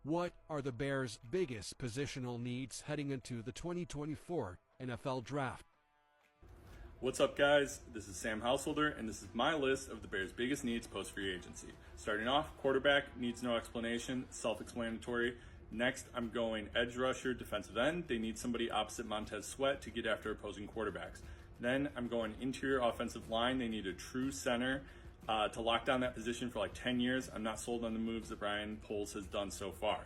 What are the Bears' biggest positional needs heading into the 2024 NFL Draft? What's up, guys? This is Sam Householder, and this is my list of the Bears' biggest needs post-free agency. Starting off, quarterback needs no explanation, self-explanatory. Next, I'm going edge rusher, defensive end. They need somebody opposite Montez Sweat to get after opposing quarterbacks. Then I'm going interior offensive line. They need a true center to lock down that position for like 10 years. I'm not sold on the moves that Brian Poles has done so far.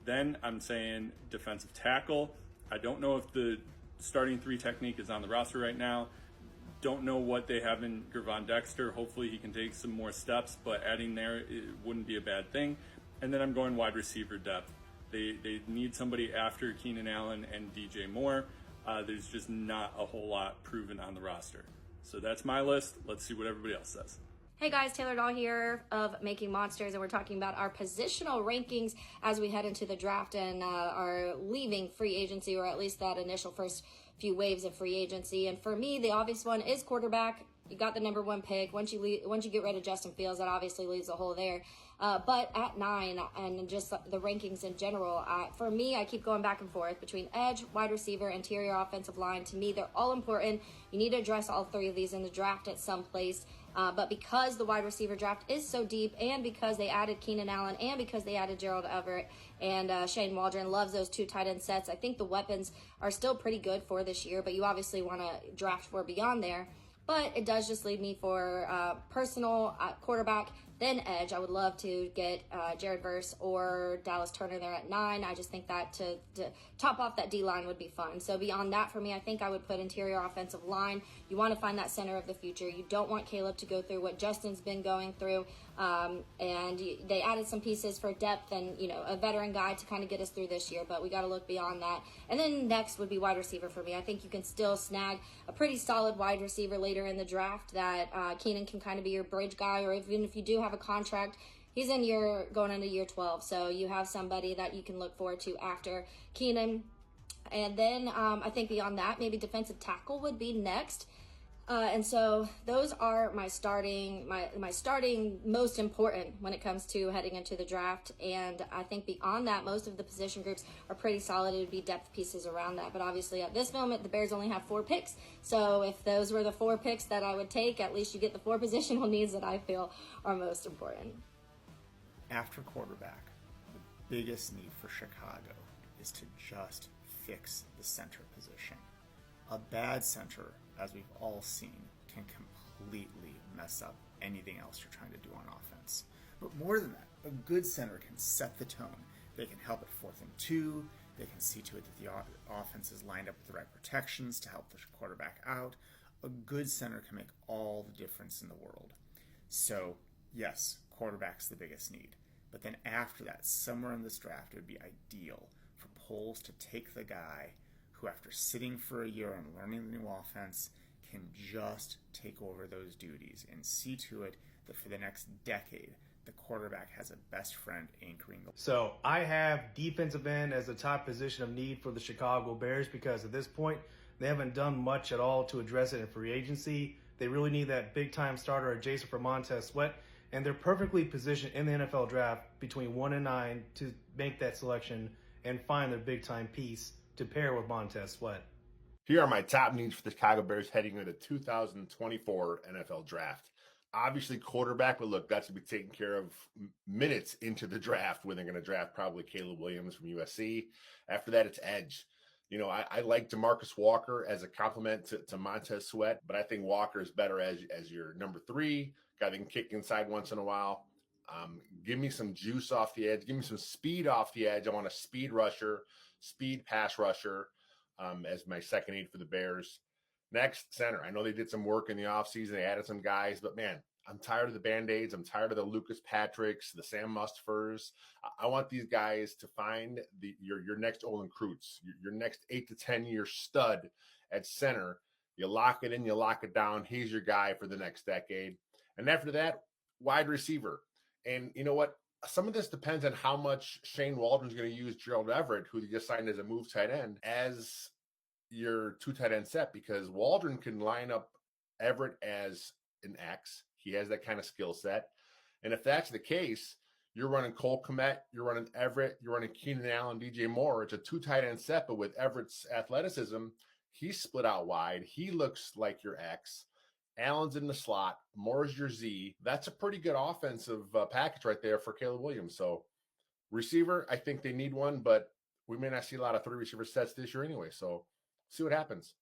Then I'm saying defensive tackle. I don't know if the starting three technique is on the roster right now. Don't know what they have in Gridiron Dexter. Hopefully he can take some more steps, but adding there it wouldn't be a bad thing. And then I'm going wide receiver depth. They need somebody after Keenan Allen and DJ Moore. There's just not a whole lot proven on the roster. So that's my list. Let's see what everybody else says. Hey guys, Taylor Dahl here of Making Monsters, and we're talking about our positional rankings as we head into the draft and are leaving free agency, or at least that initial first few waves of free agency. And for me, the obvious one is quarterback. You got the number one pick. Once you get rid of Justin Fields, that obviously leaves a hole there. But at 9, and just the rankings in general, for me, I keep going back and forth between edge, wide receiver, interior offensive line. To me, they're all important. You need to address all three of these in the draft at some place. But because the wide receiver draft is so deep, and because they added Keenan Allen, and because they added Gerald Everett, and Shane Waldron loves those two tight end sets, I think the weapons are still pretty good for this year, but you obviously want to draft for beyond there. But it does just leave me for personal quarterback, then edge. I would love to get Jared Verse or Dallas Turner there at 9. I just think that to top off that D-line would be fun. So beyond that, for me, I think I would put interior offensive line. You want to find that center of the future. You don't want Caleb to go through what Justin's been going through. And they added some pieces for depth and, a veteran guy to kind of get us through this year. But we got to look beyond that. And then next would be wide receiver for me. I think you can still snag a pretty solid wide receiver later in the draft that Keenan can kind of be your bridge guy, or even if you do have a contract, he's going into year 12, so you have somebody that you can look forward to after Keenan. And then I think beyond that, maybe defensive tackle would be next. And so those are my starting most important when it comes to heading into the draft. And I think beyond that, most of the position groups are pretty solid. It would be depth pieces around that. But obviously at this moment, the Bears only have 4 picks. So if those were the 4 picks that I would take, at least you get the 4 positional needs that I feel are most important. After quarterback, the biggest need for Chicago is to just fix the center position. A bad center, as we've all seen, can completely mess up anything else you're trying to do on offense. But more than that, a good center can set the tone. They can help at 4th and 2. They can see to it that the offense is lined up with the right protections to help the quarterback out. A good center can make all the difference in the world. So, yes, quarterback's the biggest need. But then after that, somewhere in this draft, it would be ideal for Poles to take the guy who, after sitting for a year and learning the new offense, can just take over those duties and see to it that for the next decade, the quarterback has a best friend anchoring the... So I have defensive end as the top position of need for the Chicago Bears because at this point, they haven't done much at all to address it in free agency. They really need that big-time starter adjacent for Montez Sweat, and they're perfectly positioned in the NFL draft between 1 and 9 to make that selection and find their big-time piece to pair with Montez Sweat. Here are my top needs for the Chicago Bears heading into the 2024 NFL Draft. Obviously, quarterback, but look, that's to be taken care of minutes into the draft when they're going to draft probably Caleb Williams from USC. After that, it's edge. I like DeMarcus Walker as a complement to Montez Sweat, but I think Walker is better as your number 3, guy that can kick inside once in a while. Give me some juice off the edge. Give me some speed off the edge. I want a speed rusher, speed pass rusher as my second need for the Bears. Next, center. I know they did some work in the offseason. They added some guys, but man, I'm tired of the Band-Aids. I'm tired of the Lucas Patricks, the Sam Mustfers. I want these guys to find your next Olin Kreutz, your next 8 to 10 year stud at center. You lock it in, you lock it down. He's your guy for the next decade. And after that, wide receiver. And you know what? Some of this depends on how much Shane Waldron's going to use Gerald Everett, who they just signed as a move tight end, as your 2 tight end set, because Waldron can line up Everett as an X. He has that kind of skill set. And if that's the case, You're running Cole Kmet, you're running Everett, you're running Keenan Allen, DJ Moore. It's a 2 tight end set, but with Everett's athleticism, he's split out wide. He looks like your X. Allen's in the slot. Moore's your Z. That's a pretty good offensive package right there for Caleb Williams. So receiver, I think they need one, but we may not see a lot of 3 receiver sets this year anyway. So see what happens.